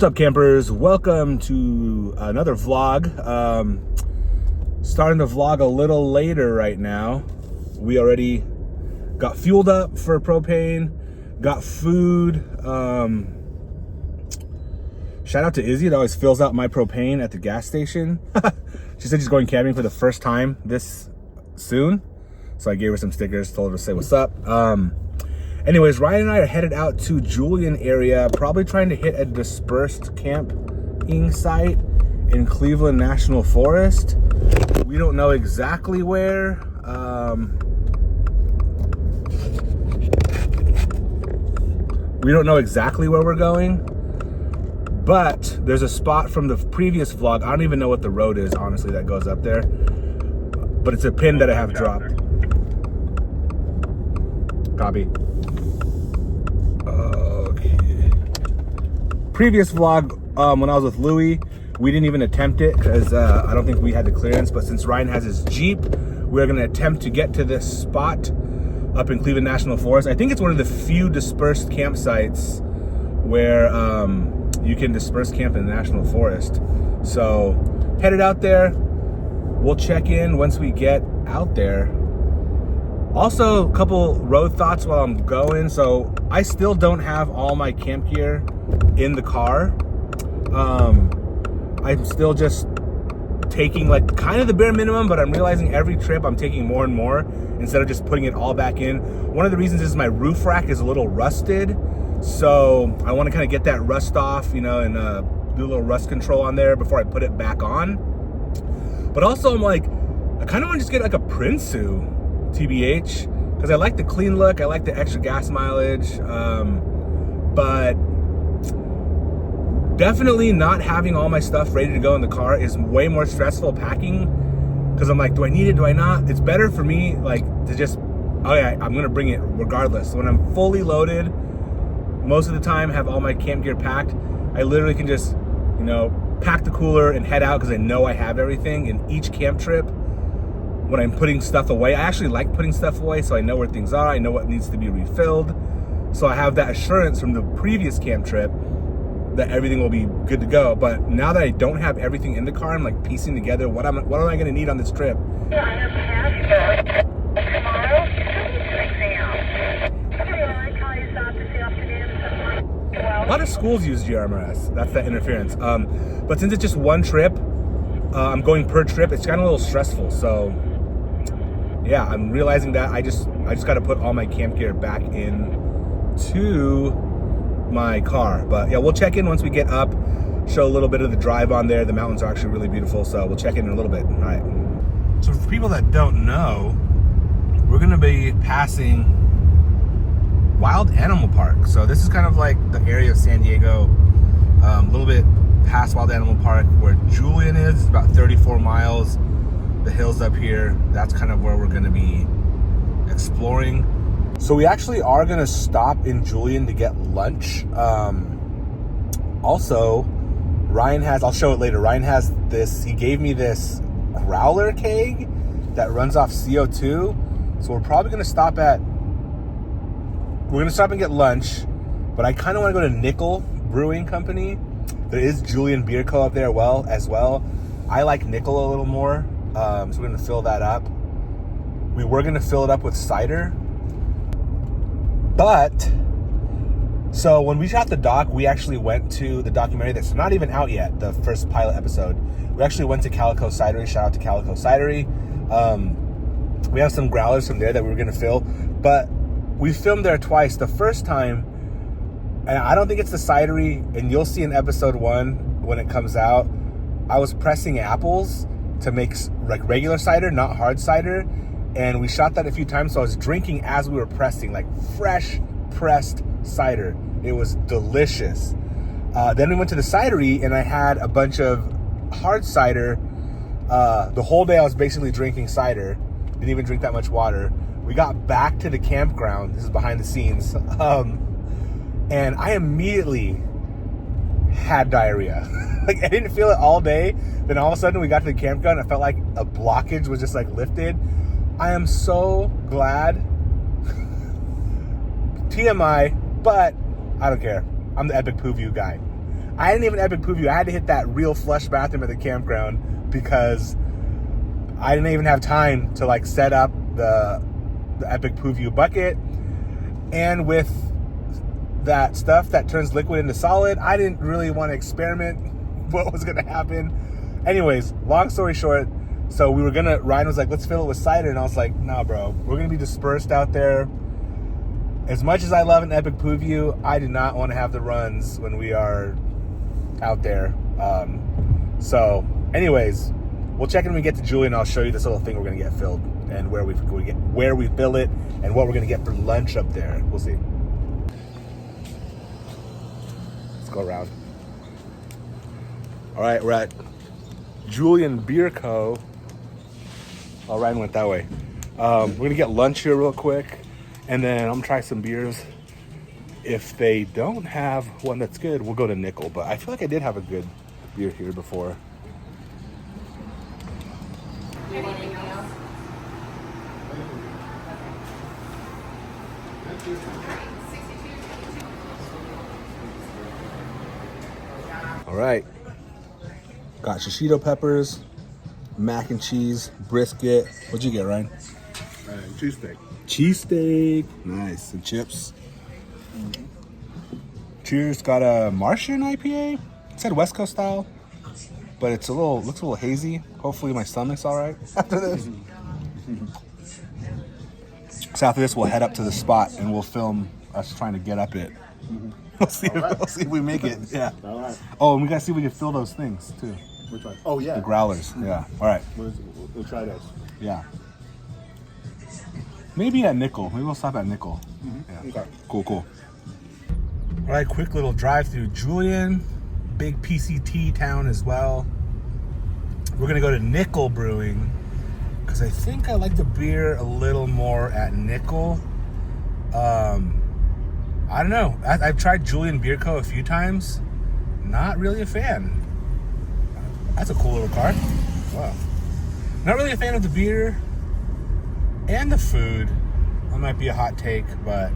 What's up, campers? Welcome to another vlog. Starting the vlog a little later right now. We already got fueled up for propane, got food. Shout out to Izzy that always fills out my propane at the gas station. She said she's going camping for the first time this soon. So I gave her some stickers, told her to say what's up. Anyways, Ryan and I are headed out to Julian area, probably trying to hit a dispersed camping site in Cleveland National Forest. We don't know exactly where. We don't know exactly where we're going, but there's a spot from the previous vlog. I don't even know what the road is, honestly, that goes up there, but it's a pin that I have dropped. Copy. Okay. Previous vlog, when I was with Louie, we didn't even attempt it because I don't think we had the clearance, but since Ryan has his Jeep, we're gonna attempt to get to this spot up in Cleveland National Forest. I think it's one of the few dispersed campsites where you can disperse camp in the National Forest. So headed out there. We'll check in once we get out there. Also, a couple road thoughts while I'm going. So I still don't have all my camp gear in the car. I'm still just taking like kind of the bare minimum, but I'm realizing every trip I'm taking more and more instead of just putting it all back in. One of the reasons is my roof rack is a little rusted. So I want to kind of get that rust off, you know, and do a little rust control on there before I put it back on. But also I'm like, I kind of want to just get like a Prinsu, TBH, because I like the clean look, I like the extra gas mileage, but definitely not having all my stuff ready to go in the car is way more stressful packing, because I'm like, do I need it, do I not? It's better for me like to just, oh yeah, I'm gonna bring it regardless. So when I'm fully loaded, most of the time have all my camp gear packed, I literally can just, you know, pack the cooler and head out because I know I have everything. In each camp trip, when I'm putting stuff away, I actually like putting stuff away so I know where things are, I know what needs to be refilled. So I have that assurance from the previous camp trip that everything will be good to go. But now that I don't have everything in the car, I'm like piecing together what am I gonna need on this trip. A lot of schools use GRMRS, that's that interference. But since it's just one trip, I'm going per trip, it's kind of a little stressful. So yeah, I'm realizing that I just got to put all my camp gear back in to my car. But yeah, we'll check in once we get up, show a little bit of the drive on there. The mountains are actually really beautiful, so we'll check in a little bit. All right. So for people that don't know, we're gonna be passing Wild Animal Park. So this is kind of like the area of San Diego, a little bit past Wild Animal Park where Julian is. It's about 34 miles. The hills up here, that's kind of where we're gonna be exploring. So we actually are gonna stop in Julian to get lunch. Also, Ryan has, I'll show it later, Ryan has this, he gave me this growler keg that runs off CO2. So we're probably gonna stop and get lunch, but I kind of want to go to Nickel Brewing Company. There is Julian Beer Co. up there as well. I like Nickel a little more, so we're going to fill that up. We were going to fill it up with cider, but so when we shot the doc, we actually went to the documentary that's not even out yet, the first pilot episode. We actually went to Calico Cidery. Shout out to Calico Cidery. We have some growlers from there that we were going to fill, but we filmed there twice. The first time, and I don't think it's the cidery, and you'll see in episode 1 when it comes out, I was pressing apples to make like regular cider, not hard cider, and we shot that a few times, so I was drinking as we were pressing, like fresh pressed cider. It was delicious. Then we went to the cidery, and I had a bunch of hard cider. The whole day I was basically drinking cider, didn't even drink that much water. We got back to the campground. This is behind the scenes. And I immediately had diarrhea. Like, I didn't feel it all day. Then all of a sudden we got to the campground. I felt like a blockage was just like lifted. I am so glad. TMI, but I don't care. I'm the epic poo view guy. I didn't even epic poop you. I had to hit that real flush bathroom at the campground because I didn't even have time to like set up the epic poo view bucket. And with that stuff that turns liquid into solid, I didn't really want to experiment what was going to happen. Anyways, long story short, so Ryan was like, let's fill it with cider. And I was like, nah, bro, we're going to be dispersed out there. As much as I love an epic poo view, I do not want to have the runs when we are out there. So anyways, we'll check in when we get to Julian. I'll show you this little thing we're going to get filled and where we fill it and what we're going to get for lunch up there. We'll see. Let's go around. All right, we're at Julian Beer Co. Oh, Ryan went that way. We're going to get lunch here real quick, and then I'm going to try some beers. If they don't have one that's good, we'll go to Nickel. But I feel like I did have a good beer here before. Anything else? All right. Got shishito peppers, mac and cheese, brisket. What'd you get, Ryan? Cheesesteak. Cheesesteak. Nice. And chips. Cheers. Got a Martian IPA. It said West Coast style, but looks a little hazy. Hopefully my stomach's all right after this. So after this, we'll head up to the spot and we'll film us trying to get up it. We'll see if we make it. Yeah. All right. Oh, and we gotta see if we can fill those things too. Which one? Oh, yeah. The growlers. Yeah. All right. We'll try those. Yeah. Maybe at Nickel. Maybe we'll stop at Nickel. Yeah. Okay. Cool. All right, quick little drive through Julian. Big PCT town as well. We're gonna go to Nickel Brewing because I think I like the beer a little more at Nickel. I don't know. I've tried Julian Beer Co. a few times. Not really a fan. That's a cool little car. Wow. Not really a fan of the beer and the food. That might be a hot take, but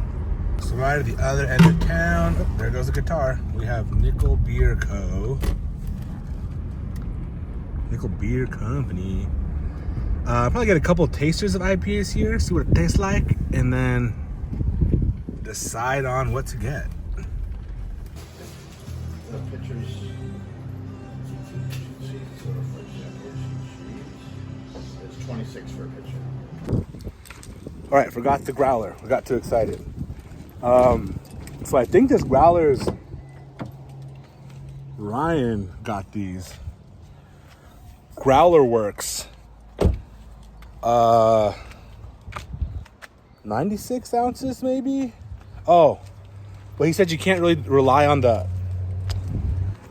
so right at the other end of town, oh, there goes the guitar. We have Nickel Beer Co. Nickel Beer Company. Probably get a couple tasters of IPAs here, see what it tastes like, and then decide on what to get. The pictures. It's 26 for a picture. All right, forgot the growler. I got too excited. So I think this growler's Ryan got these. Growler Works. 96 ounces maybe? Oh, but he said you can't really rely on the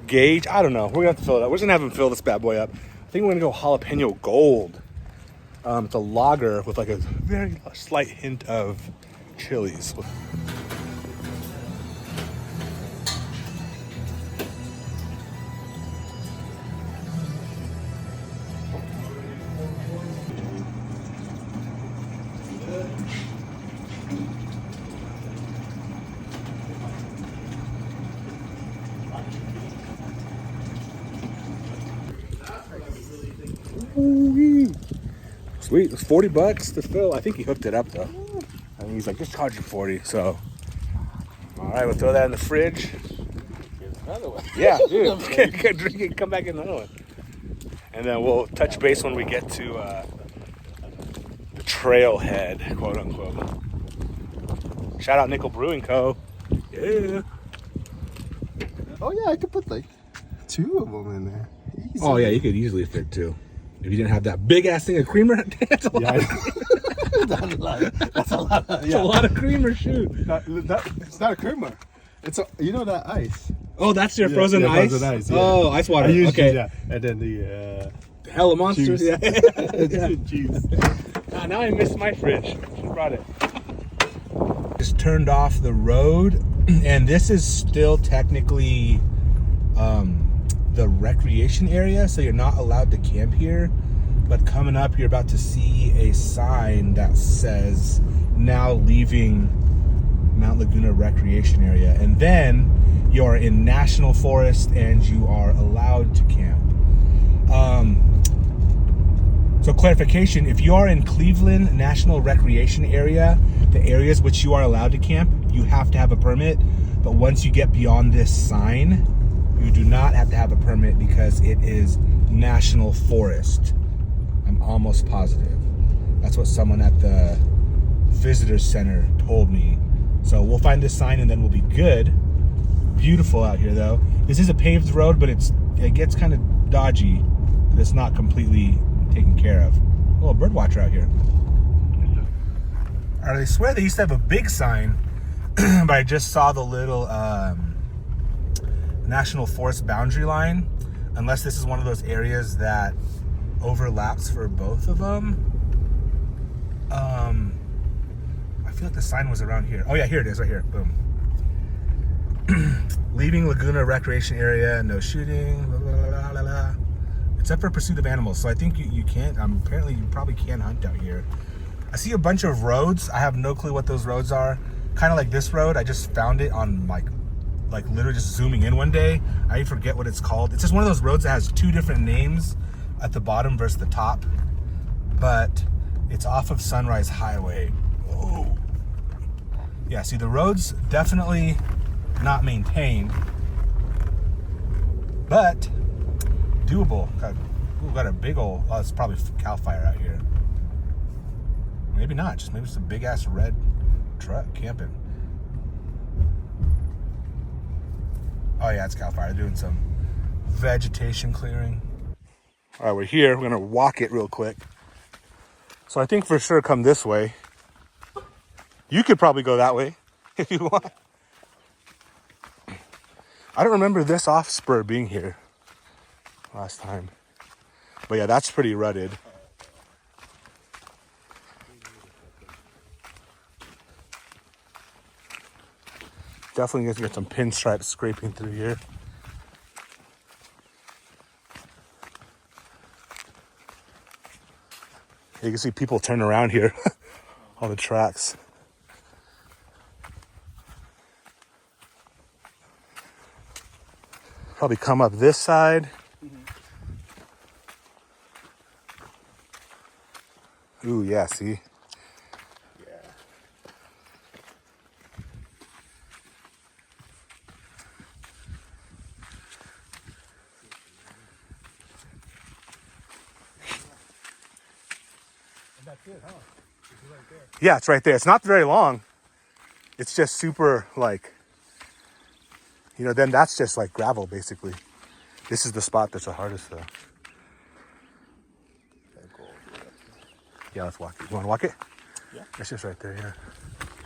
gauge. I don't know. We're gonna have to fill it up. We're just gonna have him fill this bad boy up. I think we're gonna go jalapeno gold. It's a lager with like a very slight hint of chilies. Ooh-wee. Sweet, it's $40 to fill. I think he hooked it up though. I mean, he's like, just charge you 40. So, all right, we'll throw that in the fridge. Another one. Yeah, dude, get drink it, come back in another one. And then we'll touch base when we get to the trailhead, quote unquote. Shout out Nickel Brewing Co. Yeah. Oh, yeah, I could put like 2 of them in there. Easy. Oh yeah, you could easily fit 2. If you didn't have that big ass thing of creamer, that's a lot. Yeah, that's a lot. That's a lot of creamer. Shoot. It's not a creamer. It's that ice. Oh, that's your frozen ice. Frozen ice. Yeah. Oh, ice water. I usually, okay. yeah. And then the Hella Monsters. juice. Yeah. Juice. Now I missed my fridge. Should brought it. Just turned off the road, and this is still technically the recreation area, so you're not allowed to camp here. But coming up, you're about to see a sign that says now leaving Mount Laguna recreation area. And then you're in national forest and you are allowed to camp. So clarification, if you are in Cleveland National Recreation Area, the areas which you are allowed to camp, you have to have a permit. But once you get beyond this sign, you do not have to have a permit because it is national forest. I'm almost positive. That's what someone at the visitor center told me. So we'll find this sign and then we'll be good. Beautiful out here though. This is a paved road, but it gets kind of dodgy. But it's not completely taken care of. A little bird watcher out here. I swear they used to have a big sign, but I just saw the little national forest boundary line. Unless this is one of those areas that overlaps for both of them. I feel like the sign was around here. Oh yeah, here it is, right here. Boom. Leaving Laguna Recreation Area, no shooting, blah, blah, blah, blah, blah. Except for pursuit of animals. So I think you can't, apparently you probably can hunt out here. I see a bunch of roads. I have no clue what those roads are. Kind of like this road. I just found it on like literally just zooming in one day. I forget what it's called. It's just one of those roads that has two different names at the bottom versus the top. But it's off of Sunrise Highway. Oh. Yeah, see the road's definitely not maintained, but doable. Got a big old, oh, it's probably Cal Fire out here. Maybe not, just maybe it's a big ass red truck camping. Oh yeah, it's Cal Fire. They're doing some vegetation clearing. All right, we're here. We're gonna walk it real quick. So I think for sure come this way. You could probably go that way if you want. I don't remember this off spur being here last time. But yeah, that's pretty rutted. Definitely gonna get some pinstripes scraping through here. You can see people turn around here. All the tracks. Probably come up this side. Ooh, yeah, see? Yeah. That's it, huh? It's right there. Yeah, it's right there. It's not very long. It's just super, like, you know, then that's just like gravel, basically. This is the spot that's the hardest, though. Yeah, let's walk it. You want to walk it? Yeah. It's just right there, yeah.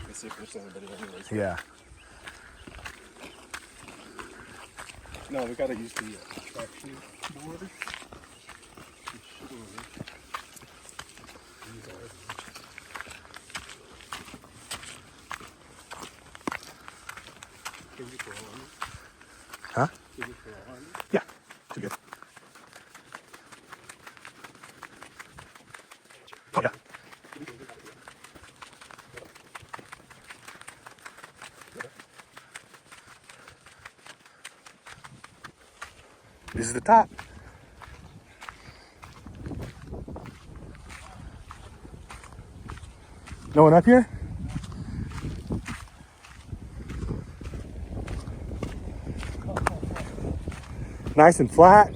Let's see if there's anybody anyways. Yeah. No, we gotta use the traction board. Huh? Yeah, too good. Oh, yeah. This is the top. No one up here? Nice and flat.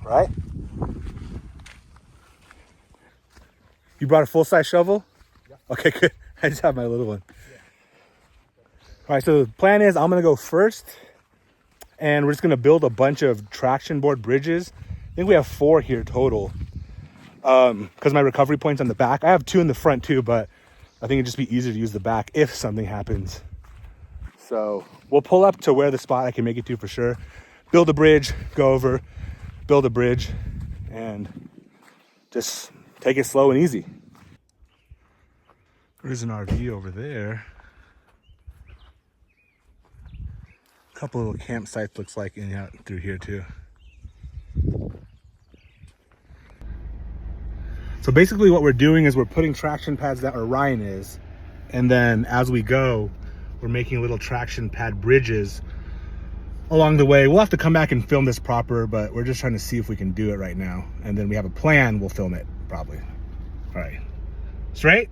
Right? You brought a full-size shovel? Yeah. Okay, good. I just have my little one. Yeah. All right, so the plan is I'm gonna go first and we're just gonna build a bunch of traction board bridges. I think we have 4 here total. Because my recovery point's on the back. I have 2 in the front too, but I think it'd just be easier to use the back if something happens. So we'll pull up to where the spot I can make it to for sure. Build a bridge, go over, build a bridge, and just take it slow and easy. There's an RV over there. A couple little campsites looks like in out through here too. So basically what we're doing is we're putting traction pads down, or Ryan is, and then as we go, we're making little traction pad bridges along the way. We'll have to come back and film this proper, but we're just trying to see if we can do it right now. And then we have a plan, we'll film it probably. All right, straight.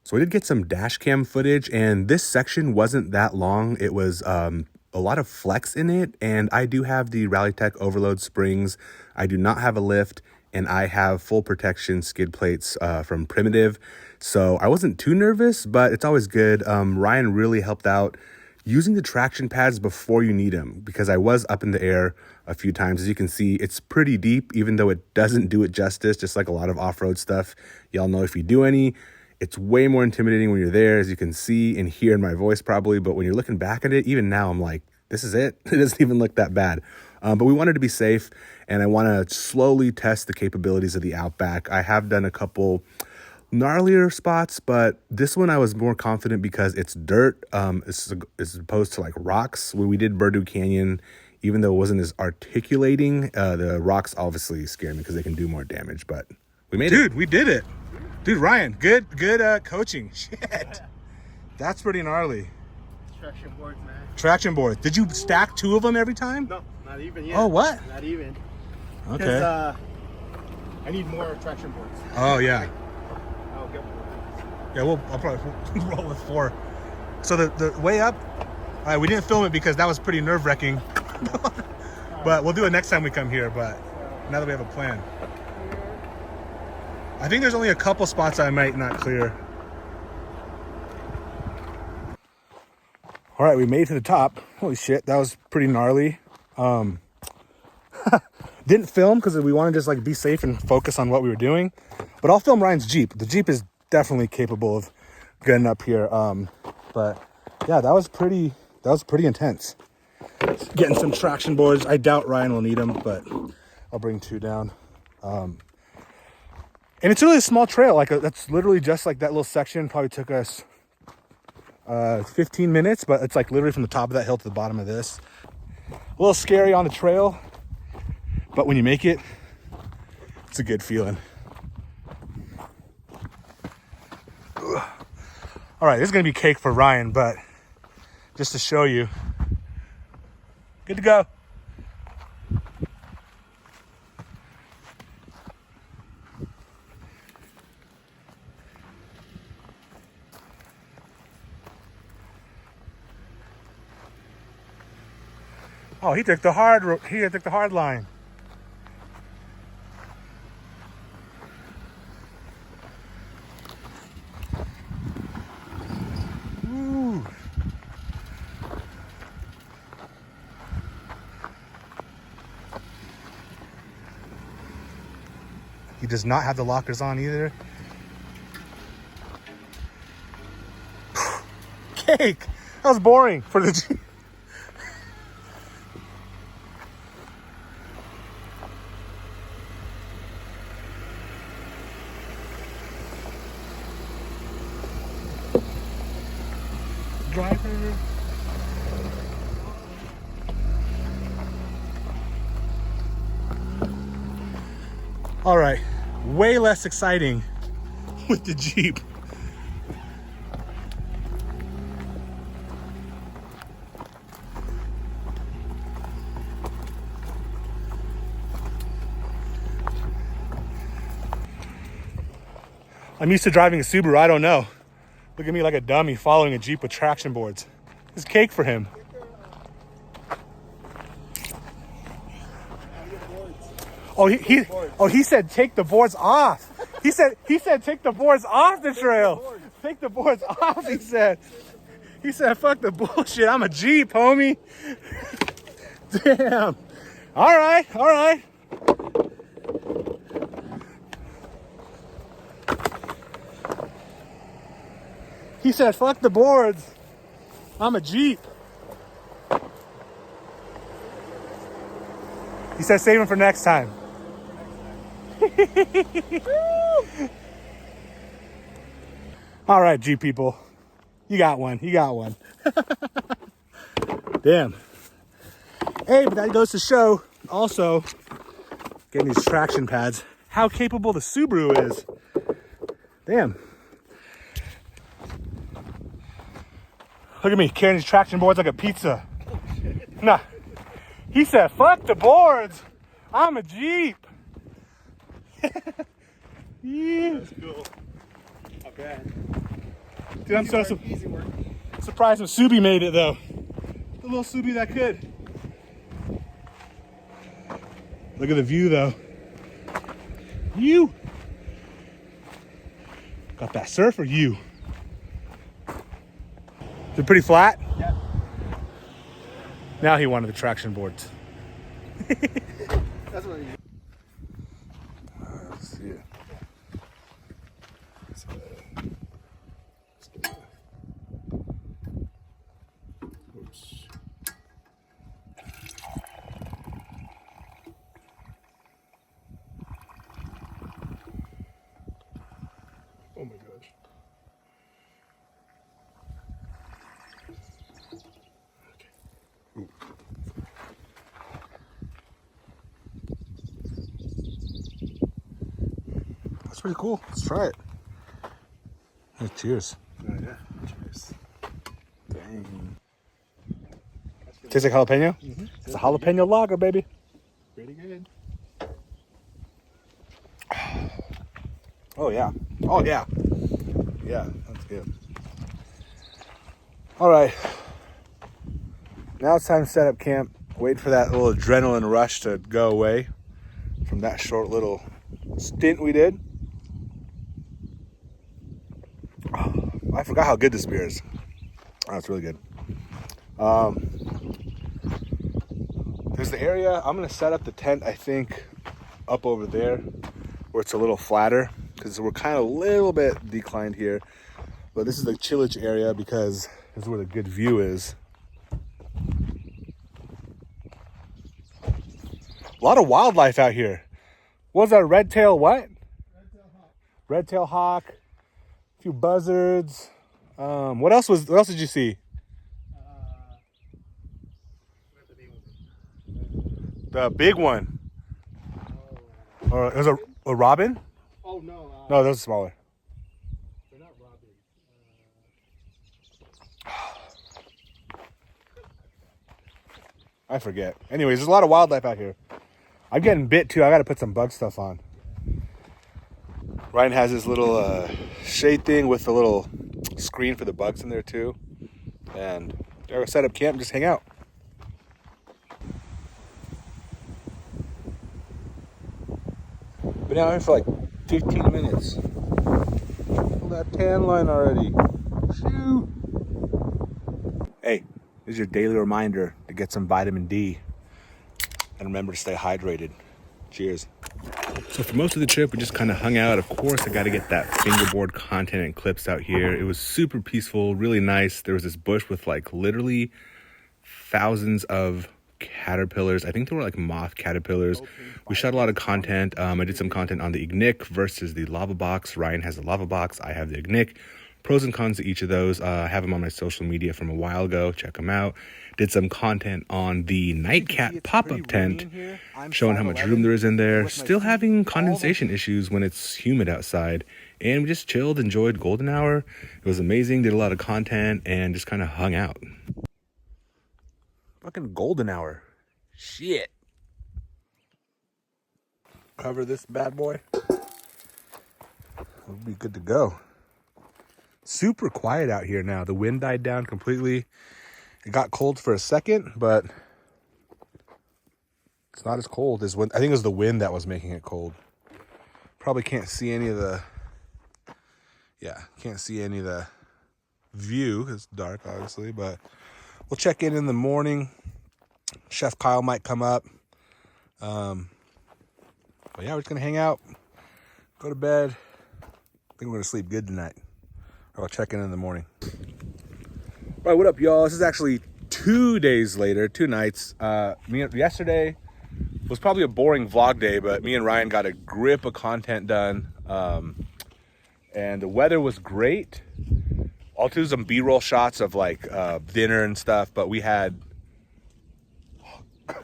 So I did get some dash cam footage, and this section wasn't that long. It was a lot of flex in it, and I do have the Rallytech overload springs. I do not have a lift, and I have full protection skid plates from Primitive. So I wasn't too nervous, but it's always good. Ryan really helped out using the traction pads before you need them, because I was up in the air a few times. As you can see, it's pretty deep, even though it doesn't do it justice, just like a lot of off-road stuff. Y'all know if you do any, it's way more intimidating when you're there, as you can see and hear in my voice probably. But when you're looking back at it, even now, I'm like, this is it. It doesn't even look that bad. But we wanted to be safe, and I want to slowly test the capabilities of the Outback. I have done a couple gnarlier spots, but this one I was more confident because it's dirt as opposed to like rocks. When we did Burdu Canyon, even though it wasn't as articulating, the rocks obviously scare me because they can do more damage, but we made it. Dude, we did it. Dude, Ryan, good coaching. Shit. That's pretty gnarly. Traction boards, man. Traction boards. Did you stack 2 of them every time? No, not even yet. Oh, what? Not even. Okay. I need more traction boards. Oh, yeah. I'll get more. Yeah, I'll probably roll with 4. So the way up, all right, we didn't film it because that was pretty nerve-wracking. But we'll do it next time we come here, but now that we have a plan. I think there's only a couple spots I might not clear. All right, we made it to the top. Holy shit, that was pretty gnarly. Didn't film because we want to just like be safe and focus on what we were doing. But I'll film Ryan's Jeep. The Jeep is definitely capable of getting up here. But yeah, that was pretty intense. Getting some traction boards. I doubt Ryan will need them, but I'll bring 2 down. And it's really a small trail. Like that's literally just like that little section. Probably took us 15 minutes, but it's like literally from the top of that hill to the bottom of this. A little scary on the trail, but when you make it, it's a good feeling. Ugh. All right, this is gonna be cake for Ryan, but just to show you, good to go. Oh, he took the hard line. Ooh. He does not have the lockers on either. Cake. That was boring for the Jeep. Driver. All right, way less exciting with the Jeep. I'm used to driving a Subaru, I don't know. Look at me like a dummy following a Jeep with traction boards. It's cake for him. Oh, he said take the boards off. He said take the boards off the trail. Take the boards off, he said. He said fuck the bullshit. I'm a Jeep, homie. Damn. All right. He said, fuck the boards. I'm a Jeep. He said, save him for next time. All right, Jeep people. You got one. Damn. Hey, but that goes to show also getting these traction pads. How capable the Subaru is. Damn. Look at me carrying these traction boards like a pizza. Nah. He said, fuck the boards. I'm a Jeep. Yeah. That's cool. Not bad. Dude, I'm so Easy work. surprised when Subi made it though. The little Subi that could. Look at the view though. You. Got that surf or you? Is it pretty flat? Yeah. Now he wanted the traction boards. That's what he Let's see it. Oops. Oh my gosh. That's pretty cool. Let's try it. Hey, cheers. Oh yeah. Cheers. Dang. Tastes like jalapeno? Mm-hmm. It's a jalapeno lager, baby. Pretty good. Oh, yeah. Oh, yeah. Yeah, that's good. All right. Now it's time to set up camp. Wait for that little adrenaline rush to go away from that short little stint we did. Oh, I forgot how good this beer is. Oh, it's really good. There's the area. I'm going to set up the tent, I think, up over there where it's a little flatter because we're kind of a little bit declined here. But this is the chillage area because this is where the good view is. A lot of wildlife out here. What was that, red-tail what? Red-tail hawk. Red-tail hawk. A few buzzards. What else did you see? The big one. Oh. Or it was a robin? Oh no. No, those are smaller. They're not robin. I forget. Anyways, there's a lot of wildlife out here. I'm getting bit too. I got to put some bug stuff on. Ryan has his little shade thing with a little screen for the bugs in there too. And we're gonna set up camp and just hang out. Been out here for like 15 minutes. Pull that tan line already. Shoo. Hey, this is your daily reminder to get some vitamin D. And remember to stay hydrated. Cheers. So for most of the trip, we just kind of hung out. Of course, I got to get that fingerboard content and clips out here. It was super peaceful, really nice. There was this bush with like literally thousands of caterpillars. I think they were like moth caterpillars. We shot a lot of content. I did some content on the Ignic versus the Lava Box. Ryan has the Lava Box. I have the Ignic. Pros and cons to each of those. I have them on my social media from a while ago. Check them out. Did some content on the Nightcat pop-up tent, showing how much room there is in there. Still having condensation issues when it's humid outside. And we just chilled, enjoyed golden hour. It was amazing. Did a lot of content and just kind of hung out. Fucking golden hour. Shit. Cover this bad boy. We'll be good to go. Super quiet out here now. The wind died down completely. It got cold for a second, but it's not as cold as when I think it was the wind that was making it cold. Probably can't see any of the view. It's dark, obviously, but we'll check in the morning. Chef Kyle might come up. But yeah, we're just gonna hang out, go to bed. I think we're gonna sleep good tonight. I'll check in the morning. All right, what up, y'all? This is actually 2 days later, 2 nights. Yesterday was probably a boring vlog day, but me and Ryan got a grip of content done. And the weather was great. I'll do some B-roll shots of like dinner and stuff, but we had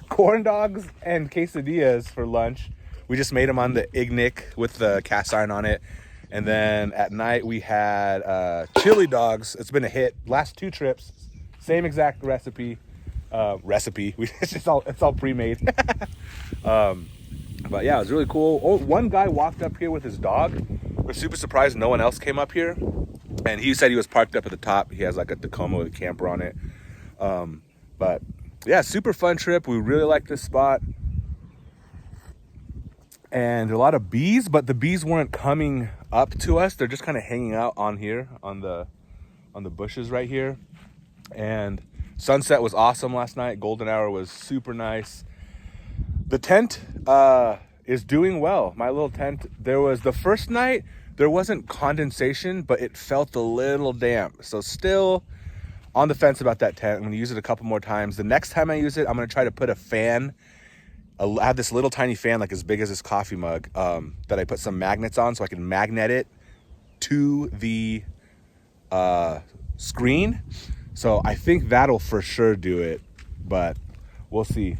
corn dogs and quesadillas for lunch. We just made them on the Ignic with the cast iron on it. And then at night we had chili dogs. It's been a hit. Last 2 trips, same exact recipe. It's all pre-made. But yeah, it was really cool. Oh, one guy walked up here with his dog. We're super surprised no one else came up here. And he said he was parked up at the top. He has like a Tacoma with a camper on it. But yeah, super fun trip. We really like this spot. And a lot of bees, but the bees weren't coming up to us. They're just kind of hanging out on here, on the bushes right here. And sunset was awesome last night. Golden hour was super nice. The tent is doing well. My little tent, there was the first night, there wasn't condensation, but it felt a little damp. So still on the fence about that tent. I'm gonna use it a couple more times. The next time I use it, I'm gonna try to put a fan. I have this little tiny fan like as big as this coffee mug that I put some magnets on so I can magnet it to the screen. So I think that'll for sure do it, but we'll see.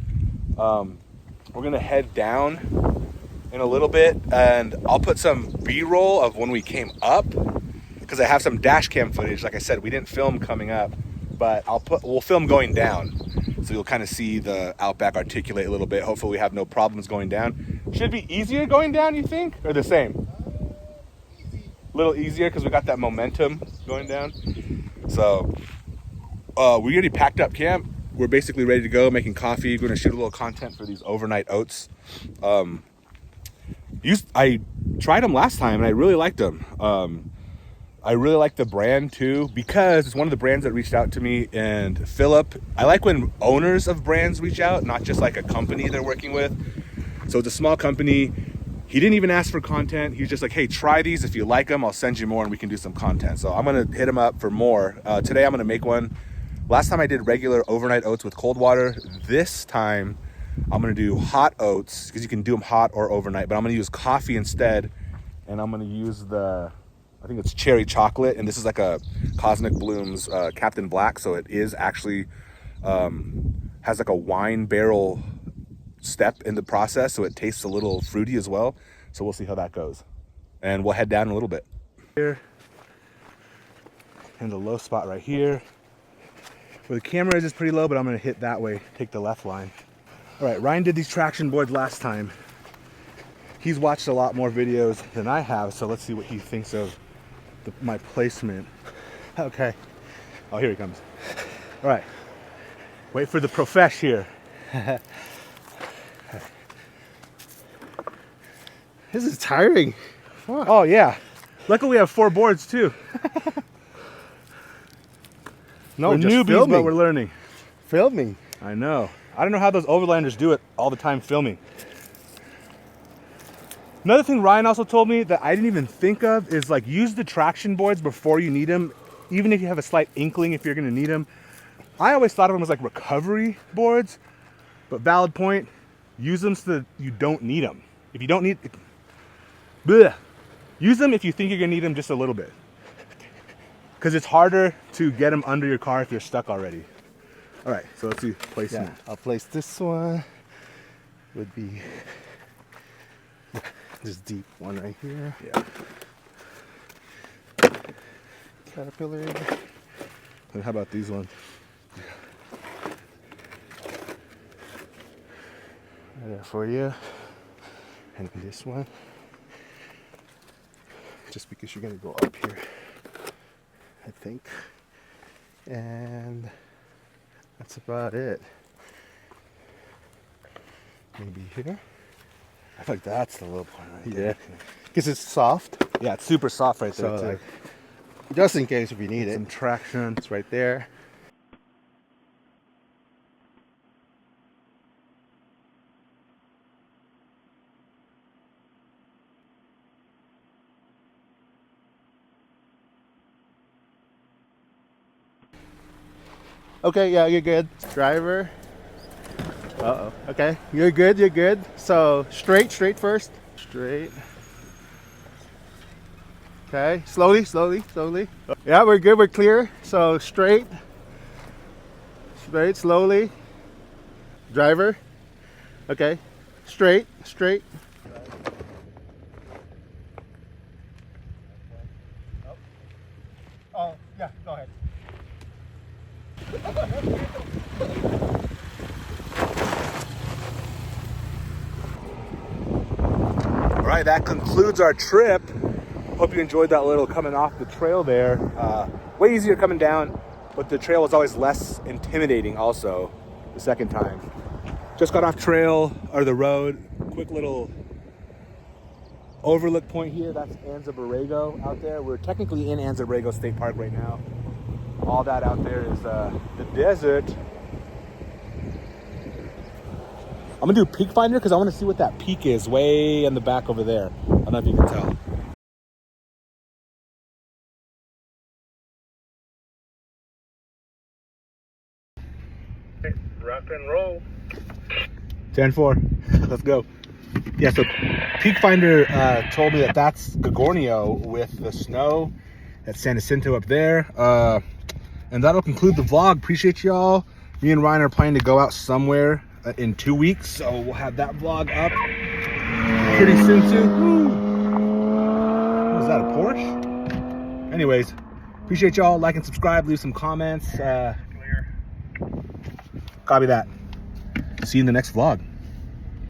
We're gonna head down in a little bit and I'll put some B-roll of when we came up because I have some dash cam footage. Like I said, we didn't film coming up, but we'll film going down. So you'll kind of see the Outback articulate a little bit. Hopefully we have no problems going down. Should be easier going down, you think? Or the same? A little easier because we got that momentum going down. So we already packed up camp. We're basically ready to go, making coffee. We're gonna shoot a little content for these overnight oats. I tried them last time and I really liked them. I really like the brand too because it's one of the brands that reached out to me. And Philip, I like when owners of brands reach out, not just like a company they're working with. So it's a small company. He didn't even ask for content. He's just like, hey, try these. If you like them, I'll send you more and we can do some content. So I'm gonna hit him up for more. Today I'm gonna make one. Last time I did regular overnight oats with cold water. This time I'm gonna do hot oats because you can do them hot or overnight, but I'm gonna use coffee instead. And I'm gonna use I think it's cherry chocolate. And this is like a Cosmic Blooms Captain Black. So it is actually, has like a wine barrel step in the process. So it tastes a little fruity as well. So we'll see how that goes. And we'll head down a little bit. Here, and the low spot right here. Where the camera is pretty low, but I'm gonna hit that way, take the left line. All right, Ryan did these traction boards last time. He's watched a lot more videos than I have, so let's see what he thinks of my placement. Okay. Oh, here he comes. All right. Wait for the profesh here. This is tiring. Fuck. Oh, yeah. Luckily we have 4 boards too. No, we're just newbies, filming. but we're learning. Filming. I know. I don't know how those overlanders do it all the time filming. Another thing Ryan also told me that I didn't even think of is like use the traction boards before you need them, even if you have a slight inkling if you're gonna need them. I always thought of them as like recovery boards, but valid point, use them so that you don't need them. If you don't need, use them if you think you're gonna need them just a little bit. Because it's harder to get them under your car if you're stuck already. All right, so let's see placement. Yeah, I'll place this one. Would be this deep one right here. Yeah. Caterpillar. And how about these ones? Right there for you. And this one. Just because you're gonna go up here, I think. And that's about it. Maybe here. I feel like that's the low point right there. Yeah. Because it's soft. Yeah, it's super soft right there So too. like, just in case if you need Some it, traction. it's right there. Okay, yeah, you're good. Driver. Uh-oh. Okay, you're good, you're good. So straight first. Straight. Okay, slowly. Yeah, we're good, we're clear. So straight, slowly. Driver. Okay, straight. Oh, yeah, go ahead. All right, that concludes our trip. Hope you enjoyed that little coming off the trail there. Way easier coming down, but the trail was always less intimidating also the second time. Just got off trail, or the road. Quick little overlook point here. That's Anza Borrego out there. We're technically in Anza Borrego State Park right now. All that out there is the desert. I'm gonna do Peak Finder because I want to see what that peak is way in the back over there. I don't know if you can tell. Rock and roll. 10-4. Let's go. Yeah, so Peak Finder told me that that's Gagornio with the snow. That's San Jacinto up there. And that'll conclude the vlog. Appreciate y'all. Me and Ryan are planning to go out somewhere in 2 weeks, so we'll have that vlog up pretty soon too. What was that, a Porsche? Anyways, appreciate y'all. Like and subscribe. Leave some comments. Copy that. See you in the next vlog.